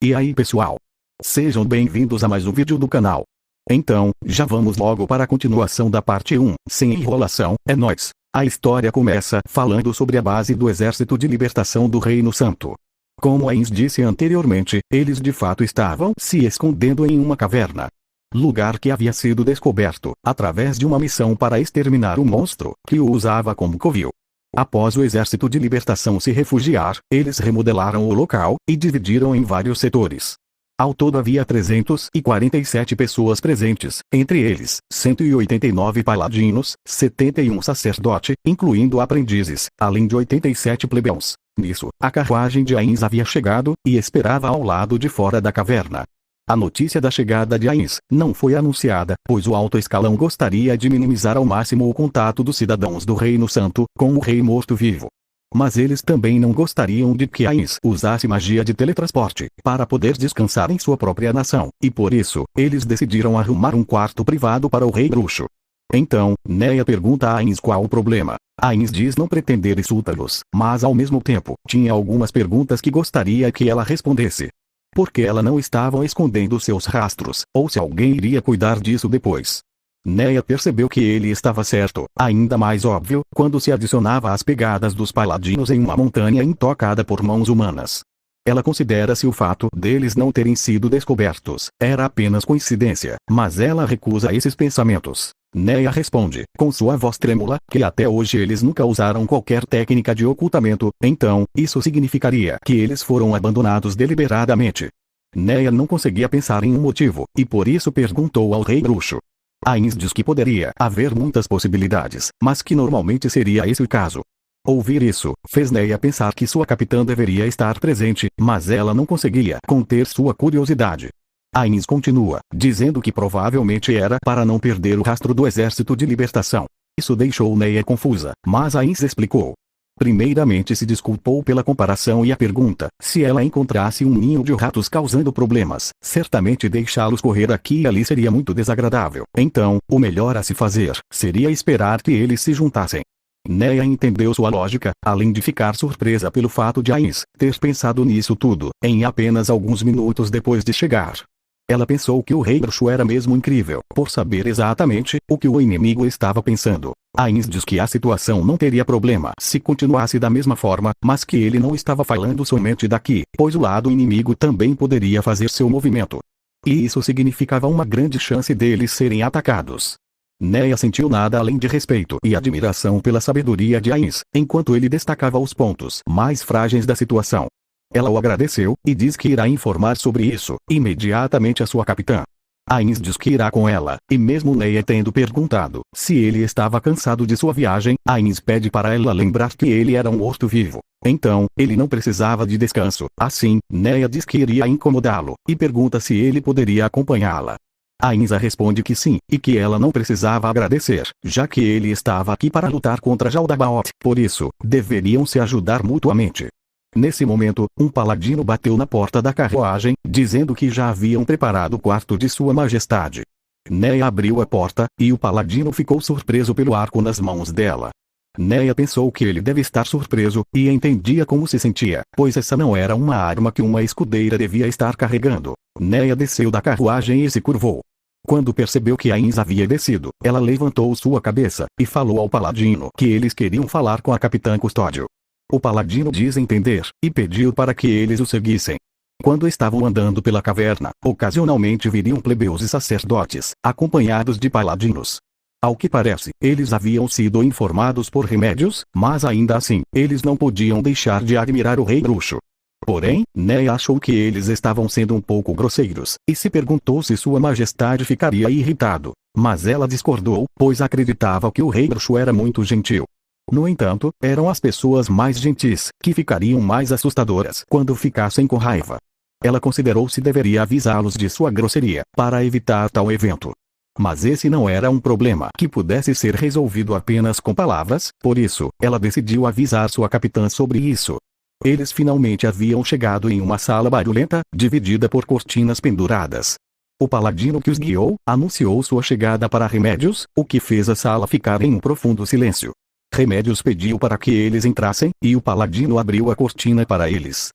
E aí pessoal? Sejam bem-vindos a mais um vídeo do canal. Então, já vamos logo para a continuação da parte 1, sem enrolação, é nóis. A história começa falando sobre a base do Exército de Libertação do Reino Santo. Como Ains disse anteriormente, eles de fato estavam se escondendo em uma caverna. Lugar que havia sido descoberto, através de uma missão para exterminar o monstro, que o usava como covil. Após o Exército de Libertação se refugiar, eles remodelaram o local, e dividiram em vários setores. Ao todo havia 347 pessoas presentes, entre eles, 189 paladinos, 71 sacerdotes, incluindo aprendizes, além de 87 plebeus. Nisso, a carruagem de Ains havia chegado, e esperava ao lado de fora da caverna. A notícia da chegada de Ains não foi anunciada, pois o alto escalão gostaria de minimizar ao máximo o contato dos cidadãos do Reino Santo com o rei morto-vivo. Mas eles também não gostariam de que Ains usasse magia de teletransporte para poder descansar em sua própria nação, e por isso, eles decidiram arrumar um quarto privado para o rei bruxo. Então, Neia pergunta a Ains qual o problema. Ains diz não pretender insultá-los, mas ao mesmo tempo, tinha algumas perguntas que gostaria que ela respondesse. Porque ela não estava escondendo seus rastros, ou se alguém iria cuidar disso depois. Neia percebeu que ele estava certo, ainda mais óbvio, quando se adicionava às pegadas dos paladinos em uma montanha intocada por mãos humanas. Ela considera-se o fato deles não terem sido descobertos, era apenas coincidência, mas ela recusa esses pensamentos. Neia responde, com sua voz trêmula, que até hoje eles nunca usaram qualquer técnica de ocultamento, então, isso significaria que eles foram abandonados deliberadamente. Neia não conseguia pensar em um motivo, e por isso perguntou ao rei bruxo. Ains diz que poderia haver muitas possibilidades, mas que normalmente seria esse o caso. Ouvir isso, fez Neia pensar que sua capitã deveria estar presente, mas ela não conseguia conter sua curiosidade. Ains continua, dizendo que provavelmente era para não perder o rastro do Exército de Libertação. Isso deixou Neia confusa, mas Ains explicou. Primeiramente se desculpou pela comparação e a pergunta, se ela encontrasse um ninho de ratos causando problemas, certamente deixá-los correr aqui e ali seria muito desagradável. Então, o melhor a se fazer, seria esperar que eles se juntassem. Neia entendeu sua lógica, além de ficar surpresa pelo fato de Ains ter pensado nisso tudo, em apenas alguns minutos depois de chegar. Ela pensou que o rei bruxo era mesmo incrível, por saber exatamente o que o inimigo estava pensando. Ains diz que a situação não teria problema se continuasse da mesma forma, mas que ele não estava falando somente daqui, pois o lado inimigo também poderia fazer seu movimento. E isso significava uma grande chance deles serem atacados. Neia sentiu nada além de respeito e admiração pela sabedoria de Ains, enquanto ele destacava os pontos mais frágeis da situação. Ela o agradeceu, e diz que irá informar sobre isso, imediatamente a sua capitã. Ains diz que irá com ela, e mesmo Neia tendo perguntado se ele estava cansado de sua viagem, Ains pede para ela lembrar que ele era um morto-vivo. Então, ele não precisava de descanso, assim, Neia diz que iria incomodá-lo, e pergunta se ele poderia acompanhá-la. Ains responde que sim, e que ela não precisava agradecer, já que ele estava aqui para lutar contra Jaldabaoth, por isso, deveriam se ajudar mutuamente. Nesse momento, um paladino bateu na porta da carruagem, dizendo que já haviam preparado o quarto de sua majestade. Neia abriu a porta, e o paladino ficou surpreso pelo arco nas mãos dela. Neia pensou que ele deve estar surpreso, e entendia como se sentia, pois essa não era uma arma que uma escudeira devia estar carregando. Neia desceu da carruagem e se curvou. Quando percebeu que Ains havia descido, ela levantou sua cabeça, e falou ao paladino que eles queriam falar com a capitã Custódio. O paladino diz entender, e pediu para que eles o seguissem. Quando estavam andando pela caverna, ocasionalmente viriam plebeus e sacerdotes, acompanhados de paladinos. Ao que parece, eles haviam sido informados por remédios, mas ainda assim, eles não podiam deixar de admirar o rei bruxo. Porém, Neia achou que eles estavam sendo um pouco grosseiros, e se perguntou se sua majestade ficaria irritado. Mas ela discordou, pois acreditava que o rei bruxo era muito gentil. No entanto, eram as pessoas mais gentis, que ficariam mais assustadoras quando ficassem com raiva. Ela considerou se deveria avisá-los de sua grosseria, para evitar tal evento. Mas esse não era um problema que pudesse ser resolvido apenas com palavras, por isso, ela decidiu avisar sua capitã sobre isso. Eles finalmente haviam chegado em uma sala barulhenta, dividida por cortinas penduradas. O paladino que os guiou, anunciou sua chegada para Remédios, o que fez a sala ficar em um profundo silêncio. Remédios pediu para que eles entrassem, e o paladino abriu a cortina para eles.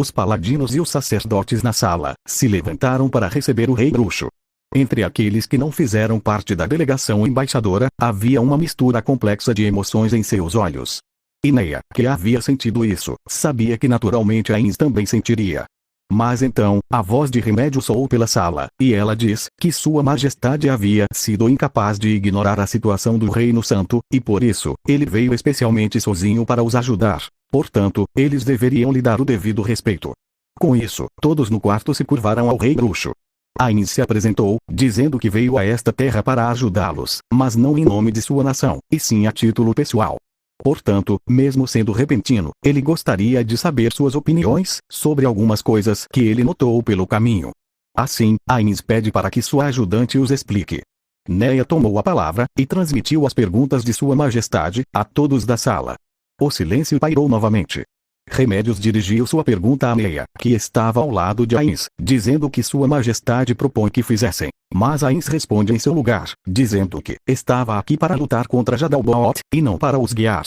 Os paladinos e os sacerdotes na sala se levantaram para receber o rei bruxo. Entre aqueles que não fizeram parte da delegação embaixadora, havia uma mistura complexa de emoções em seus olhos. E Neia, que havia sentido isso, sabia que naturalmente Ainz também sentiria. Mas então, a voz de Remédio soou pela sala, e ela diz que Sua Majestade havia sido incapaz de ignorar a situação do Reino Santo, e por isso, ele veio especialmente sozinho para os ajudar. Portanto, eles deveriam lhe dar o devido respeito. Com isso, todos no quarto se curvaram ao rei bruxo. Ainz se apresentou, dizendo que veio a esta terra para ajudá-los, mas não em nome de sua nação, e sim a título pessoal. Portanto, mesmo sendo repentino, ele gostaria de saber suas opiniões sobre algumas coisas que ele notou pelo caminho. Assim, Ainz pede para que sua ajudante os explique. Neia tomou a palavra e transmitiu as perguntas de Sua Majestade a todos da sala. O silêncio pairou novamente. Remédios dirigiu sua pergunta a Neia, que estava ao lado de Ainz, dizendo que Sua Majestade propõe que fizessem. Mas Ainz responde em seu lugar, dizendo que estava aqui para lutar contra Jadalbaoth, e não para os guiar.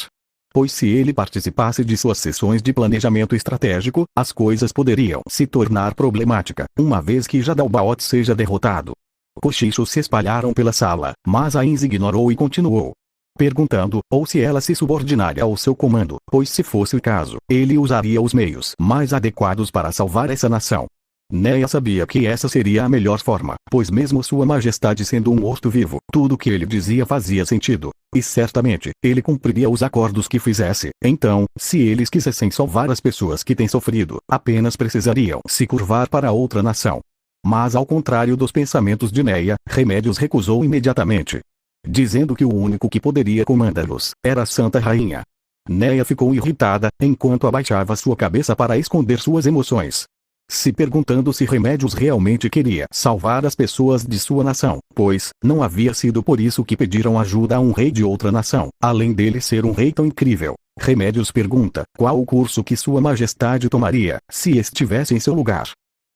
Pois se ele participasse de suas sessões de planejamento estratégico, as coisas poderiam se tornar problemáticas, uma vez que Jadalbaoth seja derrotado. Cochichos se espalharam pela sala, mas Ainz ignorou e continuou. Perguntando, ou se ela se subordinaria ao seu comando, pois se fosse o caso, ele usaria os meios mais adequados para salvar essa nação. Neia sabia que essa seria a melhor forma, pois mesmo Sua Majestade sendo um morto-vivo, tudo que ele dizia fazia sentido, e certamente, ele cumpriria os acordos que fizesse. Então, se eles quisessem salvar as pessoas que têm sofrido, apenas precisariam se curvar para outra nação. Mas ao contrário dos pensamentos de Neia, Remédios recusou imediatamente, dizendo que o único que poderia comandá-los era a Santa Rainha. Neia ficou irritada, enquanto abaixava sua cabeça para esconder suas emoções, se perguntando se Remédios realmente queria salvar as pessoas de sua nação, pois não havia sido por isso que pediram ajuda a um rei de outra nação, além dele ser um rei tão incrível. Remédios pergunta qual o curso que Sua Majestade tomaria se estivesse em seu lugar.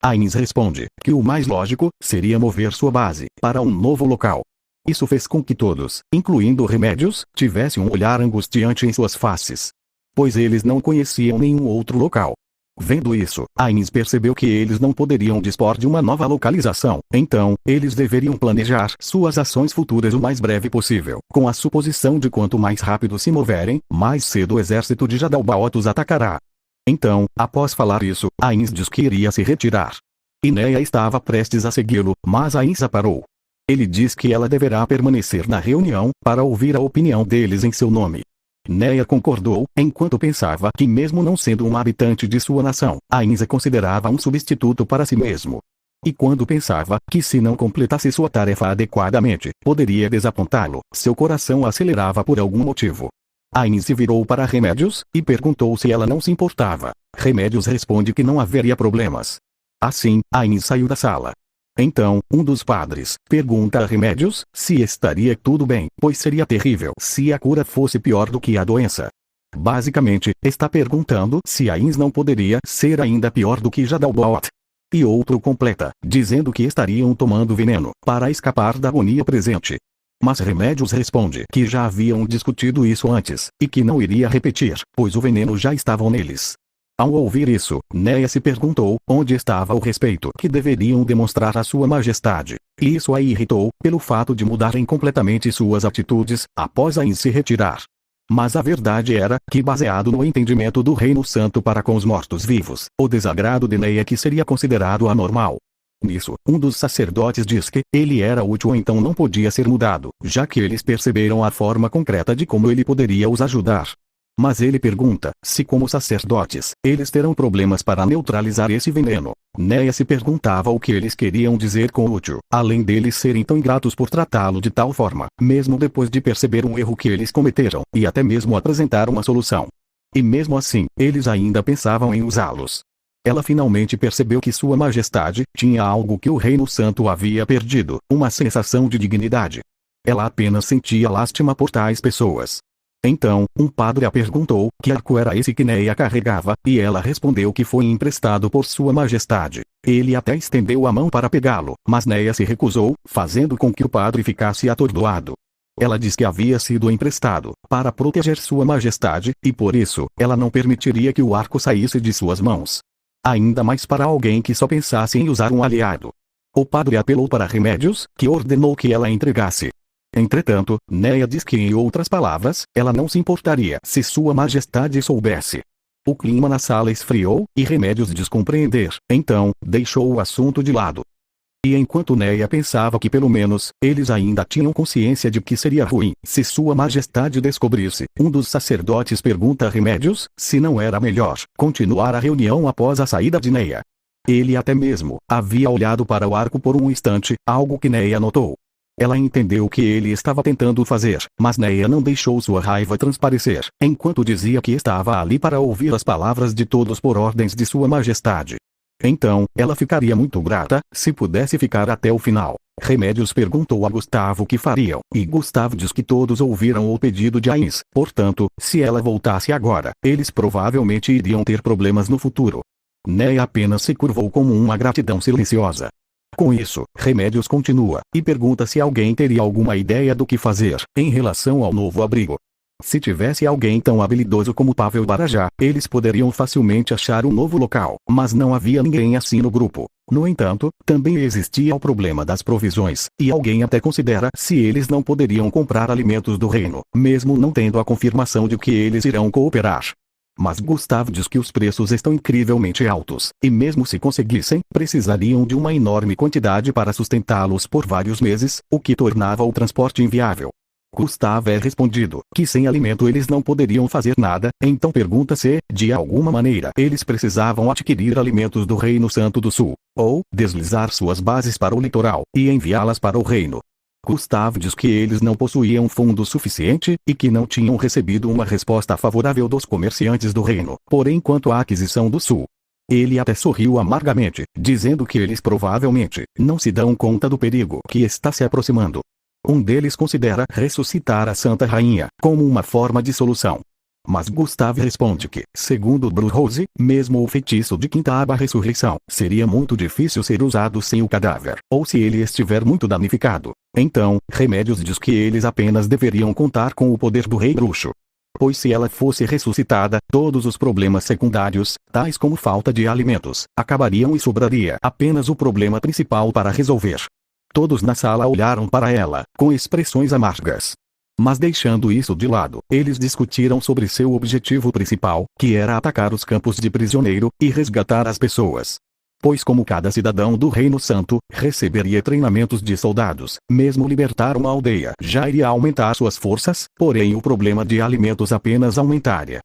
Ainz responde que o mais lógico seria mover sua base para um novo local. Isso fez com que todos, incluindo Remédios, tivessem um olhar angustiante em suas faces, pois eles não conheciam nenhum outro local. Vendo isso, Ainz percebeu que eles não poderiam dispor de uma nova localização, então, eles deveriam planejar suas ações futuras o mais breve possível, com a suposição de quanto mais rápido se moverem, mais cedo o exército de Jadalbaoth os atacará. Então, após falar isso, Ainz diz que iria se retirar. E Neia estava prestes a segui-lo, mas Ainz a parou. Ele diz que ela deverá permanecer na reunião, para ouvir a opinião deles em seu nome. Neia concordou, enquanto pensava que mesmo não sendo um habitante de sua nação, Ainz a considerava um substituto para si mesmo. E quando pensava que se não completasse sua tarefa adequadamente, poderia desapontá-lo, seu coração acelerava por algum motivo. Ainz se virou para Remédios, e perguntou se ela não se importava. Remédios responde que não haveria problemas. Assim, Ainz saiu da sala. Então, um dos padres pergunta a Remédios se estaria tudo bem, pois seria terrível se a cura fosse pior do que a doença. Basicamente, está perguntando se Ainz não poderia ser ainda pior do que Jadalbaoth. E outro completa, dizendo que estariam tomando veneno para escapar da agonia presente. Mas Remédios responde que já haviam discutido isso antes, e que não iria repetir, pois o veneno já estava neles. Ao ouvir isso, Neia se perguntou onde estava o respeito que deveriam demonstrar a Sua Majestade. E isso a irritou, pelo fato de mudarem completamente suas atitudes, após Ainz se retirar. Mas a verdade era que, baseado no entendimento do Reino Santo para com os mortos-vivos, o desagrado de Neia que seria considerado anormal. Nisso, um dos sacerdotes diz que ele era útil, então não podia ser mudado, já que eles perceberam a forma concreta de como ele poderia os ajudar. Mas ele pergunta se, como sacerdotes, eles terão problemas para neutralizar esse veneno. Neia se perguntava o que eles queriam dizer com útil, além deles serem tão ingratos por tratá-lo de tal forma, mesmo depois de perceber um erro que eles cometeram, e até mesmo apresentar uma solução. E mesmo assim, eles ainda pensavam em usá-los. Ela finalmente percebeu que Sua Majestade tinha algo que o Reino Santo havia perdido, uma sensação de dignidade. Ela apenas sentia lástima por tais pessoas. Então, um padre a perguntou que arco era esse que Neia carregava, e ela respondeu que foi emprestado por Sua Majestade. Ele até estendeu a mão para pegá-lo, mas Neia se recusou, fazendo com que o padre ficasse atordoado. Ela diz que havia sido emprestado para proteger Sua Majestade, e por isso, ela não permitiria que o arco saísse de suas mãos. ainda mais para alguém que só pensasse em usar um aliado. O padre apelou para Remédios, que ordenou que ela entregasse. Entretanto, Neia diz que, em outras palavras, ela não se importaria se Sua Majestade soubesse. O clima na sala esfriou, e Remédios descompreender, então, deixou o assunto de lado. E enquanto Neia pensava que pelo menos, eles ainda tinham consciência de que seria ruim se Sua Majestade descobrisse, um dos sacerdotes pergunta a Remédios se não era melhor continuar a reunião após a saída de Neia. Ele até mesmo havia olhado para o arco por um instante, algo que Neia notou. Ela entendeu o que ele estava tentando fazer, mas Neia não deixou sua raiva transparecer, enquanto dizia que estava ali para ouvir as palavras de todos por ordens de Sua Majestade. Então, ela ficaria muito grata, se pudesse ficar até o final. Remédios perguntou a Gustavo o que fariam, e Gustavo diz que todos ouviram o pedido de Ains, portanto, se ela voltasse agora, eles provavelmente iriam ter problemas no futuro. Neia apenas se curvou como uma gratidão silenciosa. Com isso, Remédios continua, e pergunta se alguém teria alguma ideia do que fazer, em relação ao novo abrigo. Se tivesse alguém tão habilidoso como Pavel Barajá, eles poderiam facilmente achar um novo local, mas não havia ninguém assim no grupo. No entanto, também existia o problema das provisões, e alguém até considera se eles não poderiam comprar alimentos do reino, mesmo não tendo a confirmação de que eles irão cooperar. Mas Gustavo diz que os preços estão incrivelmente altos, e mesmo se conseguissem, precisariam de uma enorme quantidade para sustentá-los por vários meses, o que tornava o transporte inviável. Gustavo é respondido que sem alimento eles não poderiam fazer nada, então pergunta se, de alguma maneira, eles precisavam adquirir alimentos do Reino Santo do Sul, ou deslizar suas bases para o litoral, e enviá-las para o reino. Gustavo diz que eles não possuíam fundo suficiente, e que não tinham recebido uma resposta favorável dos comerciantes do reino, porém quanto à aquisição do sul. Ele até sorriu amargamente, dizendo que eles provavelmente não se dão conta do perigo que está se aproximando. Um deles considera ressuscitar a Santa Rainha como uma forma de solução. Mas Gustavo responde que, segundo Bruce Rose, mesmo o feitiço de quinta aba ressurreição, seria muito difícil ser usado sem o cadáver, ou se ele estiver muito danificado. Então, Remédios diz que eles apenas deveriam contar com o poder do rei bruxo. Pois se ela fosse ressuscitada, todos os problemas secundários, tais como falta de alimentos, acabariam e sobraria apenas o problema principal para resolver. Todos na sala olharam para ela, com expressões amargas. Mas deixando isso de lado, eles discutiram sobre seu objetivo principal, que era atacar os campos de prisioneiro, e resgatar as pessoas. Pois como cada cidadão do Reino Santo, receberia treinamentos de soldados, mesmo libertar uma aldeia já iria aumentar suas forças, porém o problema de alimentos apenas aumentaria.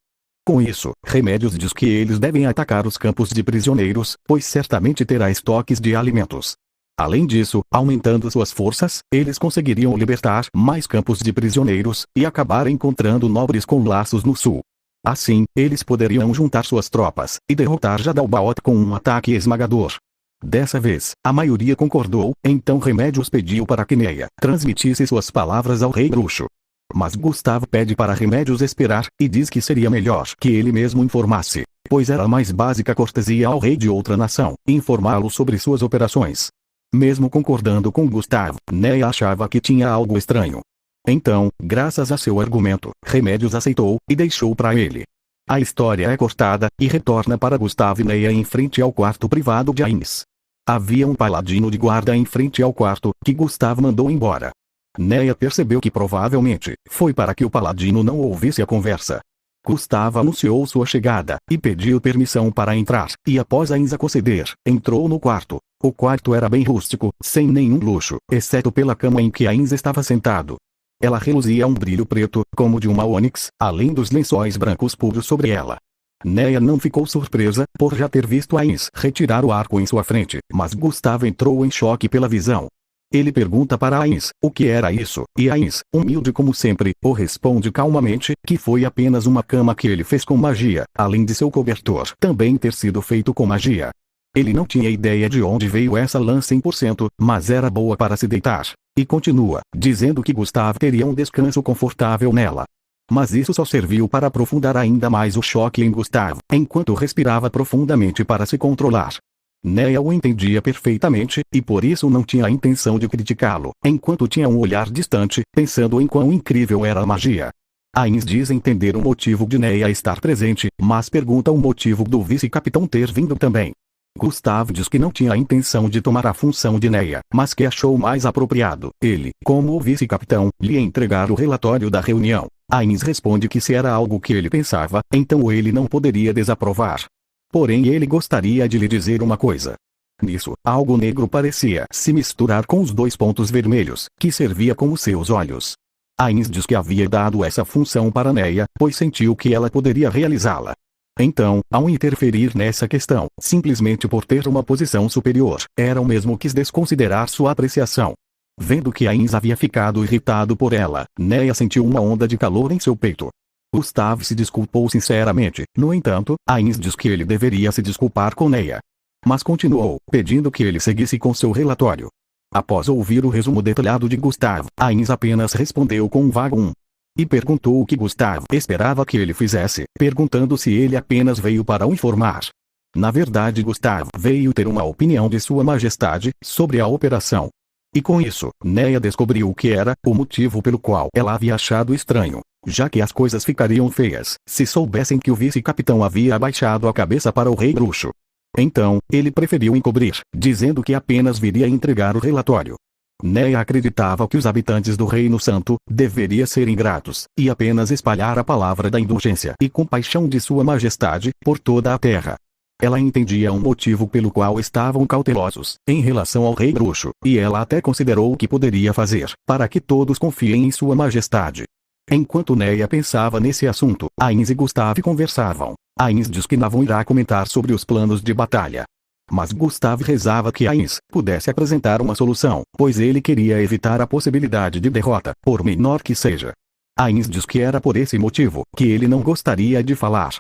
Com isso, Remédios diz que eles devem atacar os campos de prisioneiros, pois certamente terá estoques de alimentos. Além disso, aumentando suas forças, eles conseguiriam libertar mais campos de prisioneiros, e acabar encontrando nobres com laços no sul. Assim, eles poderiam juntar suas tropas, e derrotar Jadalbaoth com um ataque esmagador. Dessa vez, a maioria concordou, então Remédios pediu para que Neia transmitisse suas palavras ao rei bruxo. Mas Gustavo pede para Remédios esperar, e diz que seria melhor que ele mesmo informasse, pois era a mais básica cortesia ao rei de outra nação, informá-lo sobre suas operações. Mesmo concordando com Gustavo, Neia achava que tinha algo estranho. Então, graças a seu argumento, Remédios aceitou, e deixou para ele. A história é cortada, e retorna para Gustavo e Neia em frente ao quarto privado de Ains. Havia um paladino de guarda em frente ao quarto, que Gustavo mandou embora. Neia percebeu que provavelmente, foi para que o paladino não ouvisse a conversa. Gustavo anunciou sua chegada, e pediu permissão para entrar, e após Ains a conceder, entrou no quarto. O quarto era bem rústico, sem nenhum luxo, exceto pela cama em que Ains estava sentado. Ela reluzia um brilho preto, como de uma ônix, além dos lençóis brancos puros sobre ela. Neia não ficou surpresa, por já ter visto Ains retirar o arco em sua frente, mas Gustavo entrou em choque pela visão. Ele pergunta para Ains o que era isso, e Ains, humilde como sempre, o responde calmamente que foi apenas uma cama que ele fez com magia, além de seu cobertor também ter sido feito com magia. Ele não tinha ideia de onde veio essa lã 100%, mas era boa para se deitar. E continua, dizendo que Gustavo teria um descanso confortável nela. Mas isso só serviu para aprofundar ainda mais o choque em Gustavo, enquanto respirava profundamente para se controlar. Neia o entendia perfeitamente, e por isso não tinha a intenção de criticá-lo, enquanto tinha um olhar distante, pensando em quão incrível era a magia. Ains diz entender o motivo de Neia estar presente, mas pergunta o motivo do vice-capitão ter vindo também. Gustav diz que não tinha a intenção de tomar a função de Neia, mas que achou mais apropriado, ele, como o vice-capitão, lhe entregar o relatório da reunião. Ains responde que se era algo que ele pensava, então ele não poderia desaprovar. Porém ele gostaria de lhe dizer uma coisa. Nisso, algo negro parecia se misturar com os 2 pontos vermelhos, que servia como seus olhos. Ains diz que havia dado essa função para Neia, pois sentiu que ela poderia realizá-la. Então, ao interferir nessa questão, simplesmente por ter uma posição superior, era o mesmo que desconsiderar sua apreciação. Vendo que Ains havia ficado irritado por ela, Neia sentiu uma onda de calor em seu peito. Gustav se desculpou sinceramente, no entanto, Ains diz que ele deveria se desculpar com Neia. Mas continuou, pedindo que ele seguisse com seu relatório. Após ouvir o resumo detalhado de Gustav, Ains apenas respondeu com um vago e perguntou o que Gustav esperava que ele fizesse, perguntando se ele apenas veio para o informar. Na verdade Gustav veio ter uma opinião de Sua Majestade sobre a operação. E com isso, Neia descobriu o que era o motivo pelo qual ela havia achado estranho, já que as coisas ficariam feias se soubessem que o vice-capitão havia abaixado a cabeça para o rei bruxo. Então, ele preferiu encobrir, dizendo que apenas viria entregar o relatório. Neia acreditava que os habitantes do Reino Santo deveriam ser ingratos, e apenas espalhar a palavra da indulgência e compaixão de Sua Majestade por toda a terra. Ela entendia um motivo pelo qual estavam cautelosos em relação ao rei bruxo, e ela até considerou o que poderia fazer para que todos confiem em Sua Majestade. Enquanto Neia pensava nesse assunto, Ains e Gustav conversavam. Ains diz que Navon irá comentar sobre os planos de batalha. Mas Gustav rezava que Ains pudesse apresentar uma solução, pois ele queria evitar a possibilidade de derrota, por menor que seja. Ains diz que era por esse motivo que ele não gostaria de falar.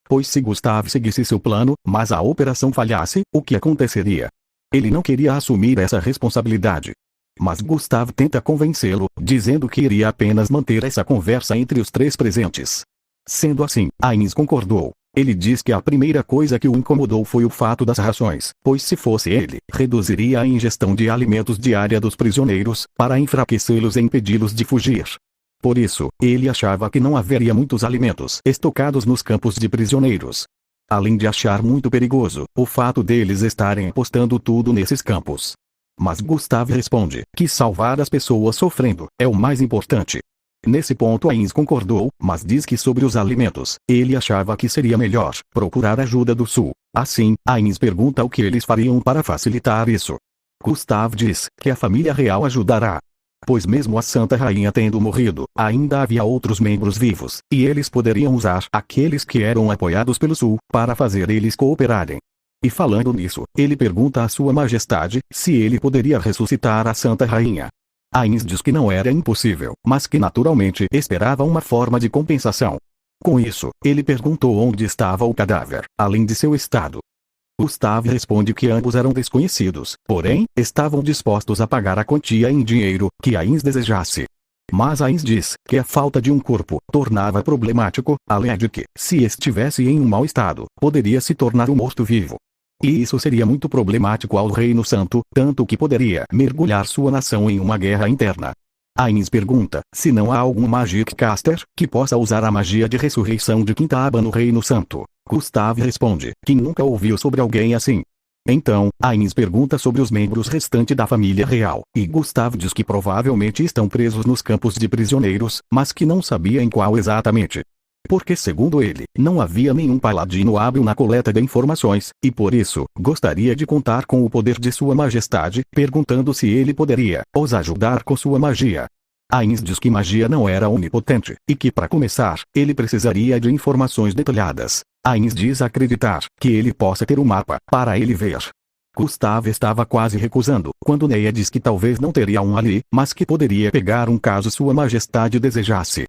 Pois se Gustav seguisse seu plano, mas a operação falhasse, o que aconteceria? Ele não queria assumir essa responsabilidade. Mas Gustav tenta convencê-lo, dizendo que iria apenas manter essa conversa entre os 3 presentes. Sendo assim, Ains concordou. Ele diz que a primeira coisa que o incomodou foi o fato das rações, pois se fosse ele, reduziria a ingestão de alimentos diária dos prisioneiros, para enfraquecê-los e impedi-los de fugir. Por isso, ele achava que não haveria muitos alimentos estocados nos campos de prisioneiros. Além de achar muito perigoso o fato deles estarem apostando tudo nesses campos. Mas Gustav responde que salvar as pessoas sofrendo é o mais importante. Nesse ponto Ains concordou, mas diz que sobre os alimentos, ele achava que seria melhor procurar ajuda do sul. Assim, Ains pergunta o que eles fariam para facilitar isso. Gustav diz que a família real ajudará. Pois mesmo a Santa Rainha tendo morrido, ainda havia outros membros vivos, e eles poderiam usar aqueles que eram apoiados pelo sul, para fazer eles cooperarem. E falando nisso, ele pergunta a Sua Majestade se ele poderia ressuscitar a Santa Rainha. Ains diz que não era impossível, mas que naturalmente esperava uma forma de compensação. Com isso, ele perguntou onde estava o cadáver, além de seu estado. Gustav responde que ambos eram desconhecidos, porém, estavam dispostos a pagar a quantia em dinheiro que Ains desejasse. Mas Ains diz que a falta de um corpo tornava problemático, além de que, se estivesse em um mau estado, poderia se tornar um morto-vivo. E isso seria muito problemático ao Reino Santo, tanto que poderia mergulhar sua nação em uma guerra interna. Ains pergunta se não há algum Magic Caster que possa usar a magia de ressurreição de Quinta Aba no Reino Santo. Gustav responde que nunca ouviu sobre alguém assim. Então, Ains pergunta sobre os membros restantes da família real, e Gustav diz que provavelmente estão presos nos campos de prisioneiros, mas que não sabia em qual exatamente. Porque segundo ele, não havia nenhum paladino hábil na coleta de informações, e por isso, gostaria de contar com o poder de Sua Majestade, perguntando se ele poderia os ajudar com sua magia. Ains diz que magia não era onipotente, e que para começar, ele precisaria de informações detalhadas. Ains diz acreditar que ele possa ter um mapa para ele ver. Gustav estava quase recusando, quando Neia diz que talvez não teria um ali, mas que poderia pegar um caso Sua Majestade desejasse.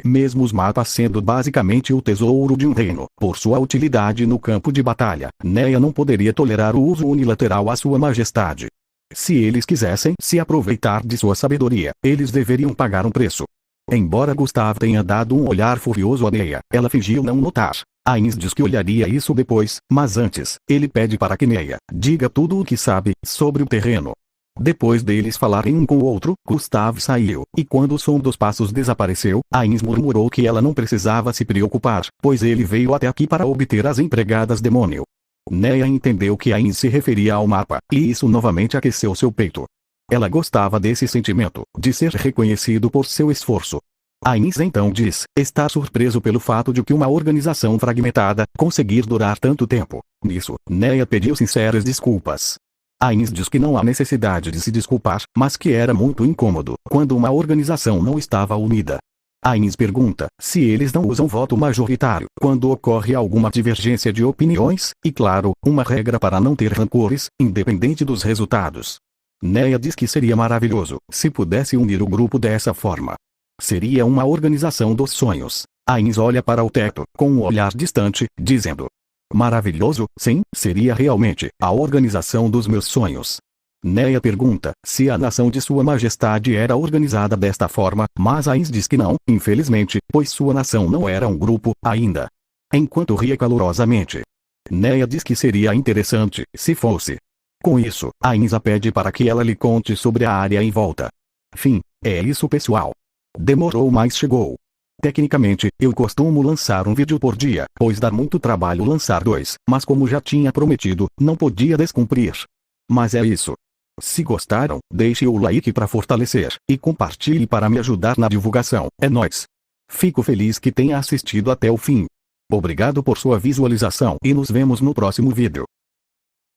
Mesmo os mapas sendo basicamente o tesouro de um reino, por sua utilidade no campo de batalha, Neia não poderia tolerar o uso unilateral à Sua Majestade. Se eles quisessem se aproveitar de sua sabedoria, eles deveriam pagar um preço. Embora Gustav tenha dado um olhar furioso a Neia, ela fingiu não notar. Ains diz que olharia isso depois, mas antes, ele pede para que Neia diga tudo o que sabe sobre o terreno. Depois deles falarem um com o outro, Gustav saiu, e quando o som dos passos desapareceu, Ains murmurou que ela não precisava se preocupar, pois ele veio até aqui para obter as empregadas demônio. Neia entendeu que Ains se referia ao mapa, e isso novamente aqueceu seu peito. Ela gostava desse sentimento, de ser reconhecido por seu esforço. Ains então diz estar surpreso pelo fato de que uma organização fragmentada conseguir durar tanto tempo. Nisso, Neia pediu sinceras desculpas. Ains diz que não há necessidade de se desculpar, mas que era muito incômodo quando uma organização não estava unida. Ains pergunta se eles não usam voto majoritário quando ocorre alguma divergência de opiniões, e claro, uma regra para não ter rancores, independente dos resultados. Neia diz que seria maravilhoso se pudesse unir o grupo dessa forma. Seria uma organização dos sonhos. Ains olha para o teto, com um olhar distante, dizendo: maravilhoso, sim, seria realmente a organização dos meus sonhos. Neia pergunta se a nação de Sua Majestade era organizada desta forma, mas Ains diz que não, infelizmente, pois sua nação não era um grupo, ainda. Enquanto ria calorosamente. Neia diz que seria interessante, se fosse. Com isso, Ains a pede para que ela lhe conte sobre a área em volta. Fim, é isso pessoal. Demorou, mas chegou. Tecnicamente, eu costumo lançar um vídeo por dia, pois dá muito trabalho lançar dois, mas como já tinha prometido, não podia descumprir. Mas é isso. Se gostaram, deixe o like para fortalecer, e compartilhe para me ajudar na divulgação. É nóis. Fico feliz que tenha assistido até o fim. Obrigado por sua visualização e nos vemos no próximo vídeo.